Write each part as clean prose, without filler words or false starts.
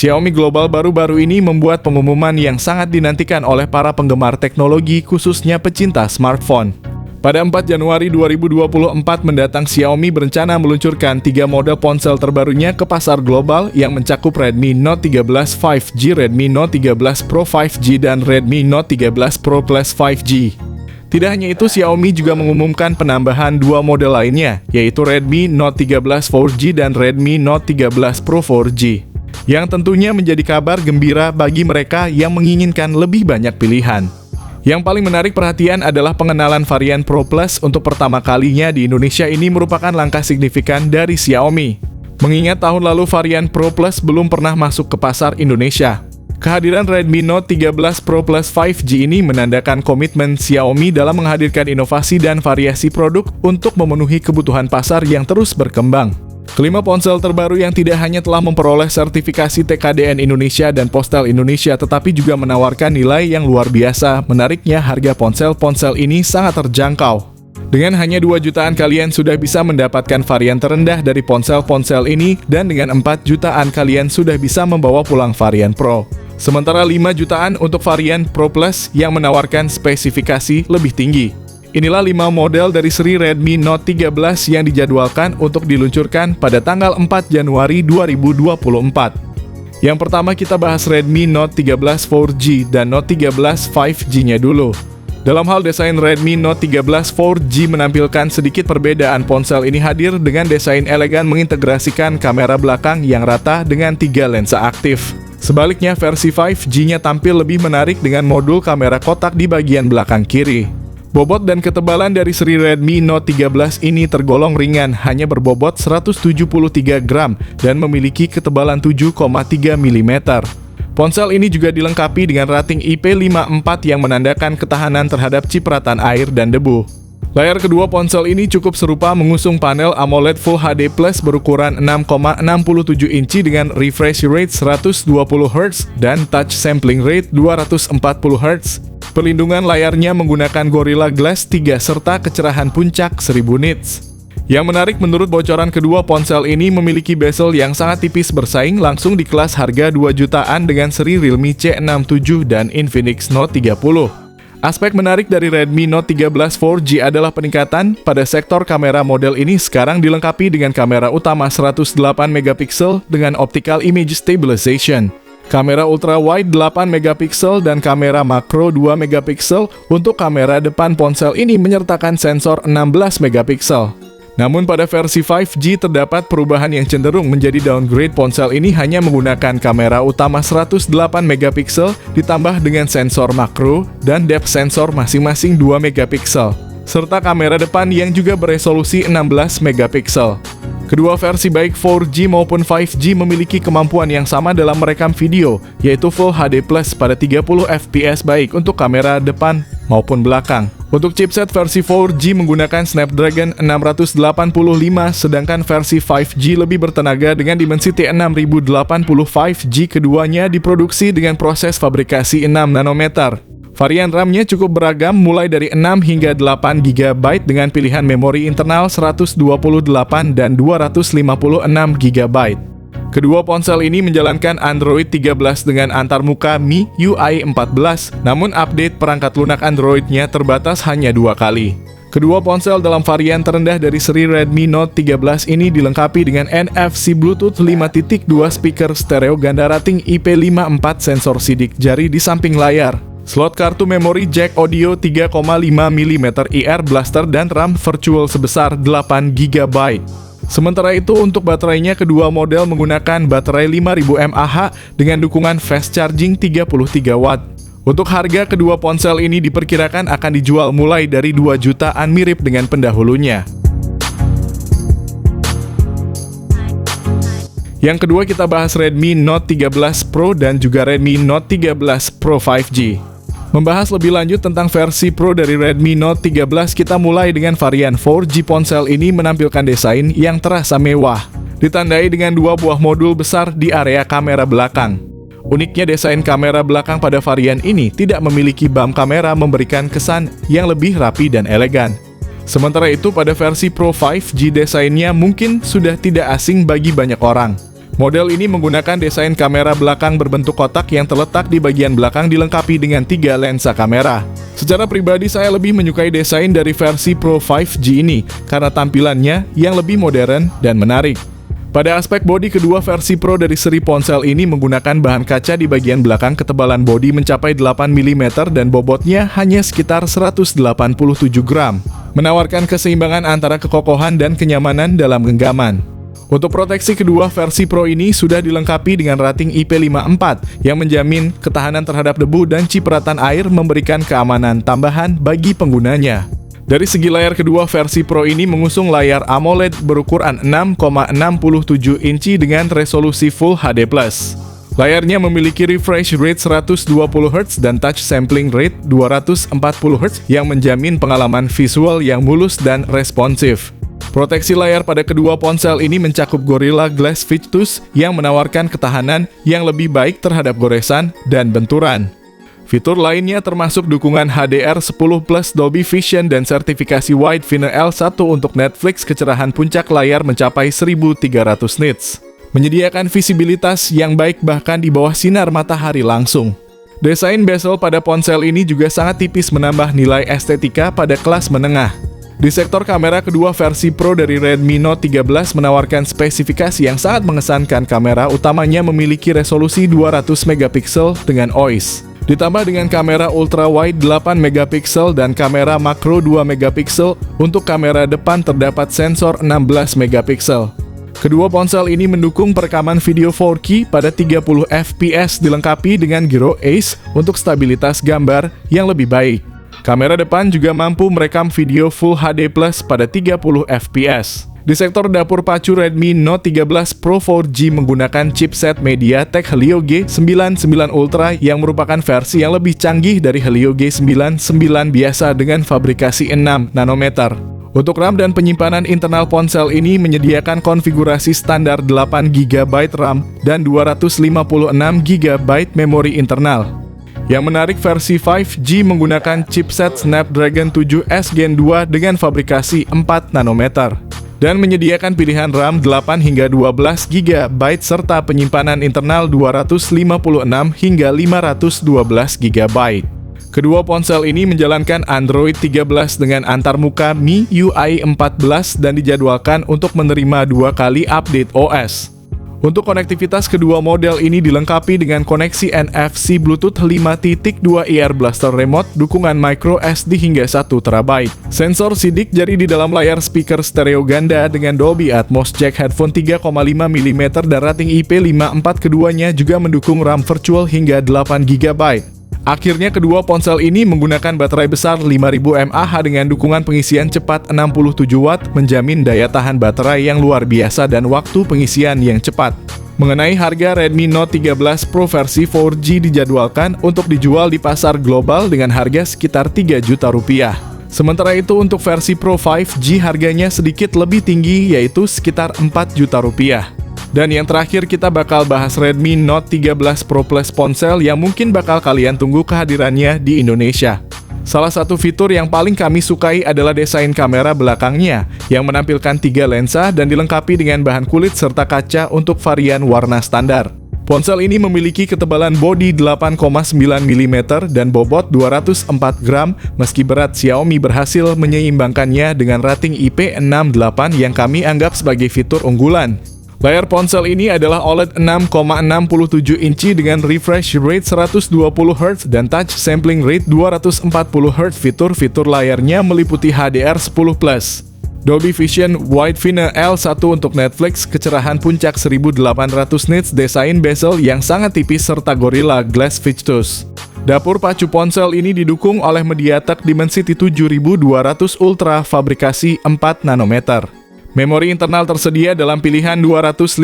Xiaomi Global baru-baru ini membuat pengumuman yang sangat dinantikan oleh para penggemar teknologi, khususnya pecinta smartphone. Pada 4 Januari 2024 mendatang, Xiaomi berencana meluncurkan 3 model ponsel terbarunya ke pasar global yang mencakup Redmi Note 13 5G, Redmi Note 13 Pro 5G, dan Redmi Note 13 Pro Plus 5G. Tidak hanya itu, Xiaomi juga mengumumkan penambahan 2 model lainnya, yaitu Redmi Note 13 4G dan Redmi Note 13 Pro 4G. Yang tentunya menjadi kabar gembira bagi mereka yang menginginkan lebih banyak pilihan. Yang paling menarik perhatian adalah pengenalan varian Pro Plus untuk pertama kalinya di Indonesia. Ini merupakan langkah signifikan dari Xiaomi, mengingat tahun lalu varian Pro Plus belum pernah masuk ke pasar Indonesia. Kehadiran Redmi Note 13 Pro Plus 5G ini menandakan komitmen Xiaomi dalam menghadirkan inovasi dan variasi produk untuk memenuhi kebutuhan pasar yang terus berkembang. Kelima ponsel terbaru yang tidak hanya telah memperoleh sertifikasi TKDN Indonesia dan Postel Indonesia, tetapi juga menawarkan nilai yang luar biasa. Menariknya, harga ponsel-ponsel ini sangat terjangkau. Dengan hanya 2 jutaan kalian sudah bisa mendapatkan varian terendah dari ponsel-ponsel ini, dan dengan 4 jutaan kalian sudah bisa membawa pulang varian Pro. Sementara 5 jutaan untuk varian Pro Plus yang menawarkan spesifikasi lebih tinggi. Inilah 5 model dari seri Redmi Note 13 yang dijadwalkan untuk diluncurkan pada tanggal 4 Januari 2024. Yang pertama kita bahas Redmi Note 13 4G dan Note 13 5G-nya dulu. Dalam hal desain, Redmi Note 13 4G menampilkan sedikit perbedaan. Ponsel ini hadir dengan desain elegan mengintegrasikan kamera belakang yang rata dengan 3 lensa aktif. Sebaliknya, versi 5G-nya tampil lebih menarik dengan modul kamera kotak di bagian belakang kiri. Bobot dan ketebalan dari seri Redmi Note 13 ini tergolong ringan, hanya berbobot 173 gram dan memiliki ketebalan 7,3 mm. Ponsel ini juga dilengkapi dengan rating IP54 yang menandakan ketahanan terhadap cipratan air dan debu. Layar kedua ponsel ini cukup serupa, mengusung panel AMOLED Full HD Plus berukuran 6,67 inci dengan refresh rate 120 Hz dan touch sampling rate 240 Hz. Perlindungan layarnya menggunakan Gorilla Glass 3 serta kecerahan puncak 1000 nits. Yang menarik, menurut bocoran kedua ponsel ini memiliki bezel yang sangat tipis, bersaing langsung di kelas harga 2 jutaan dengan seri Realme C67 dan Infinix Note 30. Aspek menarik dari Redmi Note 13 4G adalah peningkatan pada sektor kamera. Model ini sekarang dilengkapi dengan kamera utama 108 MP dengan optical image stabilization, kamera ultra wide 8 MP dan kamera makro 2 MP. Untuk kamera depan, ponsel ini menyertakan sensor 16 MP. Namun pada versi 5G terdapat perubahan yang cenderung menjadi downgrade. Ponsel ini hanya menggunakan kamera utama 108 MP ditambah dengan sensor makro dan depth sensor masing-masing 2 MP, serta kamera depan yang juga beresolusi 16 MP. Kedua versi baik 4G maupun 5G memiliki kemampuan yang sama dalam merekam video, yaitu Full HD Plus pada 30 fps baik untuk kamera depan maupun belakang. Untuk chipset, versi 4G menggunakan Snapdragon 685, sedangkan versi 5G lebih bertenaga dengan Dimensity 6080. 5G keduanya diproduksi dengan proses fabrikasi 6 nanometer. Varian RAM-nya cukup beragam, mulai dari 6 hingga 8 GB dengan pilihan memori internal 128 dan 256 GB. Kedua ponsel ini menjalankan Android 13 dengan antarmuka MIUI 14, namun update perangkat lunak Android-nya terbatas hanya 2 kali. Kedua ponsel dalam varian terendah dari seri Redmi Note 13 ini dilengkapi dengan NFC Bluetooth 5.2, speaker stereo ganda rating IP54, sensor sidik jari di samping layar, slot kartu memori jack audio 3,5 mm IR blaster, dan RAM virtual sebesar 8 GB. Sementara itu untuk baterainya, kedua model menggunakan baterai 5000 mAh dengan dukungan fast charging 33 Watt. Untuk harga, kedua ponsel ini diperkirakan akan dijual mulai dari 2 jutaan, mirip dengan pendahulunya. Yang kedua kita bahas Redmi Note 13 Pro dan juga Redmi Note 13 Pro 5G. Membahas lebih lanjut tentang versi Pro dari Redmi Note 13, kita mulai dengan varian 4G. Ponsel ini menampilkan desain yang terasa mewah, ditandai dengan 2 buah modul besar di area kamera belakang. Uniknya, desain kamera belakang pada varian ini tidak memiliki bump kamera, memberikan kesan yang lebih rapi dan elegan. Sementara itu pada versi Pro 5G, desainnya mungkin sudah tidak asing bagi banyak orang. Model ini menggunakan desain kamera belakang berbentuk kotak yang terletak di bagian belakang dilengkapi dengan 3 lensa kamera. Secara pribadi saya lebih menyukai desain dari versi Pro 5G ini karena tampilannya yang lebih modern dan menarik. Pada aspek bodi, kedua versi Pro dari seri ponsel ini menggunakan bahan kaca di bagian belakang. Ketebalan bodi mencapai 8 mm dan bobotnya hanya sekitar 187 gram, menawarkan keseimbangan antara kekokohan dan kenyamanan dalam genggaman. Untuk proteksi, kedua versi Pro ini sudah dilengkapi dengan rating IP54 yang menjamin ketahanan terhadap debu dan cipratan air, memberikan keamanan tambahan bagi penggunanya. Dari segi layar, kedua versi Pro ini mengusung layar AMOLED berukuran 6,67 inci dengan resolusi Full HD+. Layarnya memiliki refresh rate 120 Hz dan touch sampling rate 240 Hz yang menjamin pengalaman visual yang mulus dan responsif. Proteksi layar pada kedua ponsel ini mencakup Gorilla Glass Victus yang menawarkan ketahanan yang lebih baik terhadap goresan dan benturan. Fitur lainnya termasuk dukungan HDR10+ Dolby Vision dan sertifikasi Widevine L1 untuk Netflix. Kecerahan puncak layar mencapai 1300 nits, menyediakan visibilitas yang baik bahkan di bawah sinar matahari langsung. Desain bezel pada ponsel ini juga sangat tipis, menambah nilai estetika pada kelas menengah. Di sektor kamera, kedua versi Pro dari Redmi Note 13 menawarkan spesifikasi yang sangat mengesankan. Kamera utamanya memiliki resolusi 200 megapiksel dengan OIS, ditambah dengan kamera ultra wide 8 megapiksel dan kamera makro 2 megapiksel. Untuk kamera depan terdapat sensor 16 megapiksel. Kedua ponsel ini mendukung perekaman video 4K pada 30 fps dilengkapi dengan Gyro Ace untuk stabilitas gambar yang lebih baik. Kamera depan juga mampu merekam video Full HD+ pada 30 fps. Di sektor dapur pacu, Redmi Note 13 Pro 4G menggunakan chipset MediaTek Helio G99 Ultra yang merupakan versi yang lebih canggih dari Helio G99 biasa dengan fabrikasi 6 nanometer. Untuk RAM dan penyimpanan internal, ponsel ini menyediakan konfigurasi standar 8 GB RAM dan 256 GB memori internal. Yang menarik, versi 5G menggunakan chipset Snapdragon 7S Gen 2 dengan fabrikasi 4 nanometer dan menyediakan pilihan RAM 8 hingga 12 GB serta penyimpanan internal 256 hingga 512 GB. Kedua ponsel ini menjalankan Android 13 dengan antarmuka MIUI 14 dan dijadwalkan untuk menerima 2 kali update OS. Untuk konektivitas, kedua model ini dilengkapi dengan koneksi NFC Bluetooth 5.2 Ear Blaster Remote, dukungan micro SD hingga 1 TB, sensor sidik jari di dalam layar, speaker stereo ganda dengan Dolby Atmos, jack headphone 3,5 mm dan rating IP54. Keduanya juga mendukung RAM virtual hingga 8 GB. Akhirnya, kedua ponsel ini menggunakan baterai besar 5000 mAh dengan dukungan pengisian cepat 67 Watt, menjamin daya tahan baterai yang luar biasa dan waktu pengisian yang cepat. Mengenai harga, Redmi Note 13 Pro versi 4G dijadwalkan untuk dijual di pasar global dengan harga sekitar 3 juta rupiah. Sementara itu, untuk versi Pro 5G harganya sedikit lebih tinggi, yaitu sekitar 4 juta rupiah. Dan yang terakhir, kita bakal bahas Redmi Note 13 Pro Plus, ponsel yang mungkin bakal kalian tunggu kehadirannya di Indonesia. Salah satu fitur yang paling kami sukai adalah desain kamera belakangnya yang menampilkan 3 lensa dan dilengkapi dengan bahan kulit serta kaca untuk varian warna standar. Ponsel ini memiliki ketebalan bodi 8,9 mm dan bobot 204 gram. Meski berat, Xiaomi berhasil menyeimbangkannya dengan rating IP68 yang kami anggap sebagai fitur unggulan. Layar ponsel ini adalah OLED 6,67 inci dengan refresh rate 120 Hz dan touch sampling rate 240 Hz. Fitur-fitur layarnya meliputi HDR10+, Dolby Vision, Widevine L1 untuk Netflix, kecerahan puncak 1800 nits, desain bezel yang sangat tipis, serta Gorilla Glass Victus. Dapur pacu ponsel ini didukung oleh MediaTek Dimensity 7200 Ultra fabrikasi 4 nanometer. Memori internal tersedia dalam pilihan 256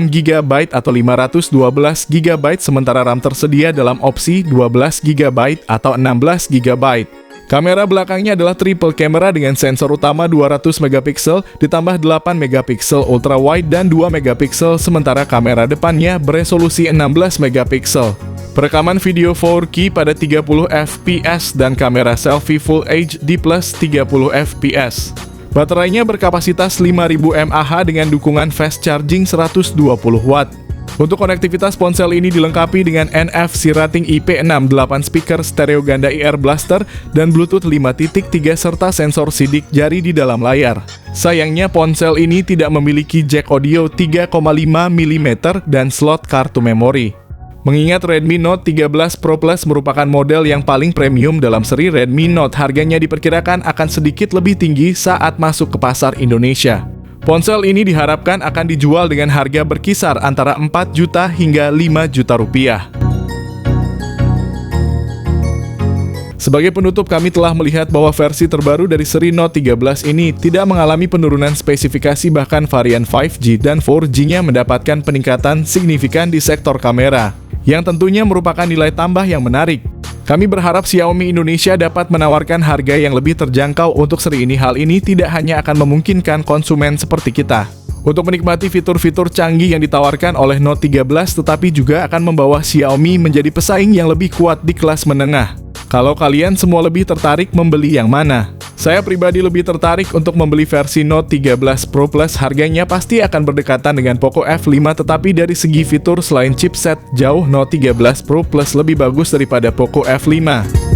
GB atau 512 GB, sementara RAM tersedia dalam opsi 12 GB atau 16 GB. Kamera belakangnya adalah triple camera dengan sensor utama 200 megapiksel ditambah 8 megapiksel ultra wide dan 2 megapiksel, sementara kamera depannya beresolusi 16 megapiksel. Perekaman video 4K pada 30 fps dan kamera selfie Full HD+ 30 fps. Baterainya berkapasitas 5000 mAh dengan dukungan fast charging 120 Watt. Untuk konektivitas ponsel ini dilengkapi dengan NFC rating IP68 speaker stereo ganda IR Blaster dan Bluetooth 5.3 serta sensor sidik jari di dalam layar. Sayangnya ponsel ini tidak memiliki jack audio 3,5 mm dan slot kartu memori. Mengingat Redmi Note 13 Pro Plus merupakan model yang paling premium dalam seri Redmi Note, harganya diperkirakan akan sedikit lebih tinggi saat masuk ke pasar Indonesia. Ponsel ini diharapkan akan dijual dengan harga berkisar antara 4 juta hingga 5 juta rupiah. Sebagai penutup, kami telah melihat bahwa versi terbaru dari seri Note 13 ini tidak mengalami penurunan spesifikasi, bahkan varian 5G dan 4G-nya mendapatkan peningkatan signifikan di sektor kamera, yang tentunya merupakan nilai tambah yang menarik. Kami berharap Xiaomi Indonesia dapat menawarkan harga yang lebih terjangkau untuk seri ini. Hal ini tidak hanya akan memungkinkan konsumen seperti kita untuk menikmati fitur-fitur canggih yang ditawarkan oleh Note 13, tetapi juga akan membawa Xiaomi menjadi pesaing yang lebih kuat di kelas menengah. Kalau kalian semua lebih tertarik membeli yang mana? Saya pribadi lebih tertarik untuk membeli versi Note 13 Pro Plus. Harganya pasti akan berdekatan dengan Poco F5, tetapi dari segi fitur selain chipset, jauh Note 13 Pro Plus lebih bagus daripada Poco F5.